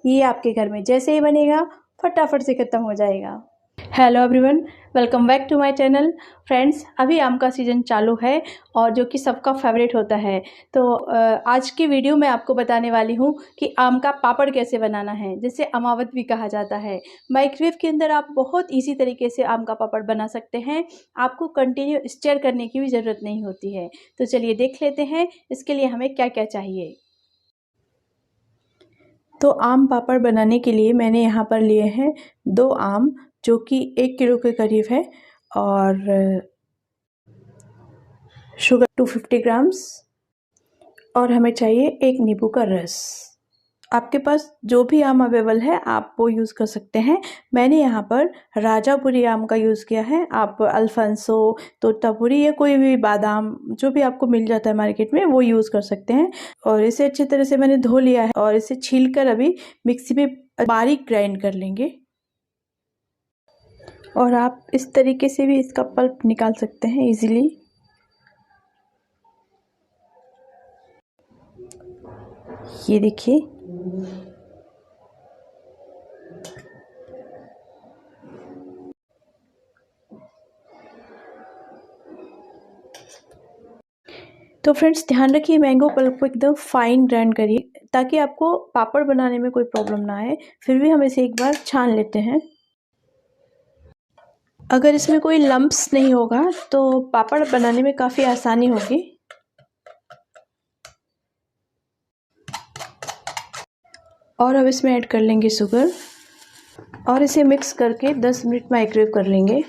ये आपके घर में जैसे ही बनेगा फटाफट से ख़त्म हो जाएगा। Hello everyone, welcome back to my channel. Friends, अभी आम का सीज़न चालू है और जो कि सबका फेवरेट होता है। तो आज की वीडियो में आपको बताने वाली हूँ कि आम का पापड़ कैसे बनाना है, जिसे अमावट भी कहा जाता है। माइक्रोवेव के अंदर आप बहुत इजी तरीके से आम का पापड़ बना सकते हैं। आपको कंटिन्यू स्टर करने की भी ज़रूरत नहीं होती है। तो चलिए देख लेते हैं इसके लिए हमें क्या क्या चाहिए। तो आम पापड़ बनाने के लिए मैंने यहाँ पर लिए हैं 2 आम, जो कि 1 किलो के करीब है, और शुगर 250 ग्राम्स, और हमें चाहिए 1 नींबू का रस। आपके पास जो भी आम अवेलेबल है आप वो यूज़ कर सकते हैं। मैंने यहाँ पर राजापुरी आम का यूज़ किया है। आप अल्फांसो, तोतापुरी या कोई भी बादाम जो भी आपको मिल जाता है मार्केट में वो यूज़ कर सकते हैं। और इसे अच्छी तरह से मैंने धो लिया है और इसे छीलकर अभी मिक्सी में बारीक ग्राइंड कर लेंगे। और आप इस तरीके से भी इसका पल्प निकाल सकते हैं इजीली। ये देखिए, तो फ्रेंड्स ध्यान रखिए मैंगो पल्प को एकदम फाइन ग्राइंड करिए ताकि आपको पापड़ बनाने में कोई प्रॉब्लम ना आए। फिर भी हम इसे एक बार छान लेते हैं। अगर इसमें कोई लम्प्स नहीं होगा तो पापड़ बनाने में काफ़ी आसानी होगी। और अब इसमें ऐड कर लेंगे शुगर और इसे मिक्स करके 10 मिनट माइक्रोवेव कर लेंगे।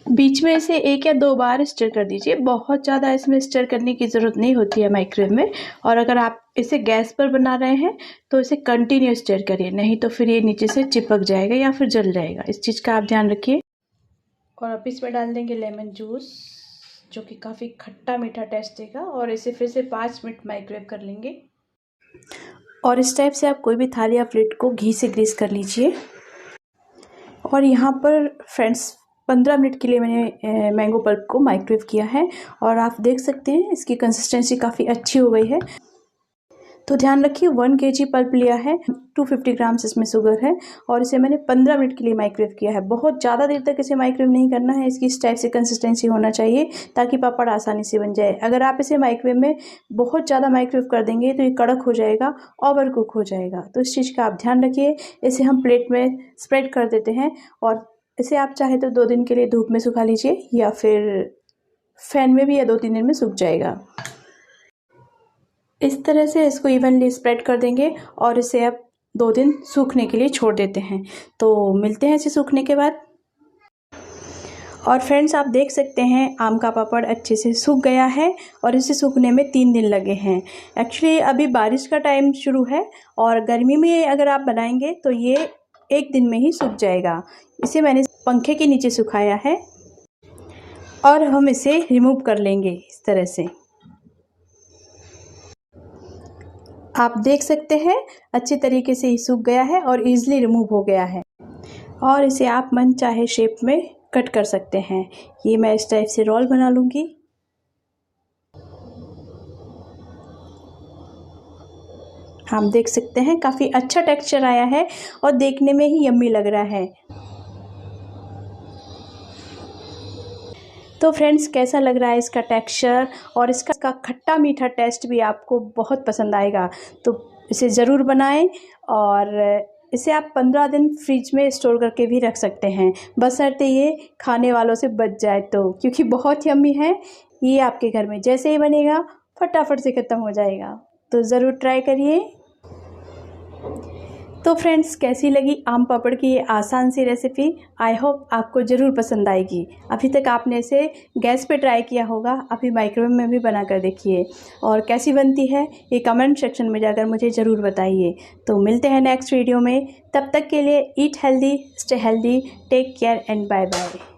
बीच में इसे 1 या 2 बार स्टर कर दीजिए। बहुत ज़्यादा इसमें स्टर करने की ज़रूरत नहीं होती है माइक्रोवेव में। और अगर आप इसे गैस पर बना रहे हैं तो इसे कंटिन्यू स्टर करिए, नहीं तो फिर ये नीचे से चिपक जाएगा या फिर जल जाएगा। इस चीज़ का आप ध्यान रखिए। और अब इसमें डाल देंगे लेमन जूस, जो कि काफ़ी खट्टा मीठा टेस्ट देगा। और इसे फिर से 5 मिनट माइक्रोवेव कर लेंगे। और इस टाइप से आप कोई भी थाली या प्लेट को घी से ग्रीस कर लीजिए। और यहाँ पर फ्रेंड्स 15 मिनट के लिए मैंने मैंगो पल्प को माइक्रोवेव किया है और आप देख सकते हैं इसकी कंसिस्टेंसी काफ़ी अच्छी हो गई है। तो ध्यान रखिए 1 kg पल्प लिया है, 250 ग्राम्स इसमें शुगर है और इसे मैंने 15 मिनट के लिए माइक्रोवेव किया है। बहुत ज़्यादा देर तक इसे माइक्रोवेव नहीं करना है, इसकी इस टाइप से कंसिस्टेंसी होना चाहिए ताकि पापड़ आसानी से बन जाए। अगर आप इसे माइक्रोवेव में बहुत ज़्यादा माइक्रोवेव कर देंगे तो ये कड़क हो जाएगा, ओवर कुक हो जाएगा। तो इस चीज़ का आप ध्यान रखिए। इसे हम प्लेट में स्प्रेड कर देते हैं और इसे आप चाहे तो 2 दिन के लिए धूप में सुखा लीजिए या फिर फैन में भी, या 2-3 दिन में सूख जाएगा। इस तरह से इसको इवनली स्प्रेड कर देंगे और इसे अब 2 दिन सूखने के लिए छोड़ देते हैं। तो मिलते हैं इसे सूखने के बाद। और फ्रेंड्स आप देख सकते हैं आम का पापड़ अच्छे से सूख गया है और इसे सूखने में 3 दिन लगे हैं। एक्चुअली अभी बारिश का टाइम शुरू है और गर्मी में अगर आप बनाएंगे तो ये 1 दिन में ही सूख जाएगा। इसे मैंने पंखे के नीचे सुखाया है और हम इसे रिमूव कर लेंगे इस तरह से। आप देख सकते हैं अच्छे तरीके से ये सूख गया है और इजीली रिमूव हो गया है। और इसे आप मन चाहे शेप में कट कर सकते हैं। ये मैं इस टाइप से रोल बना लूँगी। आप देख सकते हैं काफ़ी अच्छा टेक्सचर आया है और देखने में ही यम्मी लग रहा है। तो फ्रेंड्स कैसा लग रहा है इसका टेक्सचर, और इसका खट्टा मीठा टेस्ट भी आपको बहुत पसंद आएगा। तो इसे ज़रूर बनाएं और इसे आप 15 दिन फ्रिज में स्टोर करके भी रख सकते हैं, बशर्ते ये खाने वालों से बच जाए तो, क्योंकि बहुत यम्मी है। ये आपके घर में जैसे ही बनेगा फटाफट से ख़त्म हो जाएगा। तो ज़रूर ट्राई करिए। तो फ्रेंड्स कैसी लगी आम पापड़ की ये आसान सी रेसिपी? आई होप आपको ज़रूर पसंद आएगी। अभी तक आपने इसे गैस पे ट्राई किया होगा, अभी माइक्रोवेव में भी बना कर देखिए और कैसी बनती है ये कमेंट सेक्शन में जाकर मुझे ज़रूर बताइए। तो मिलते हैं नेक्स्ट वीडियो में, तब तक के लिए eat healthy, stay healthy, take care and bye bye.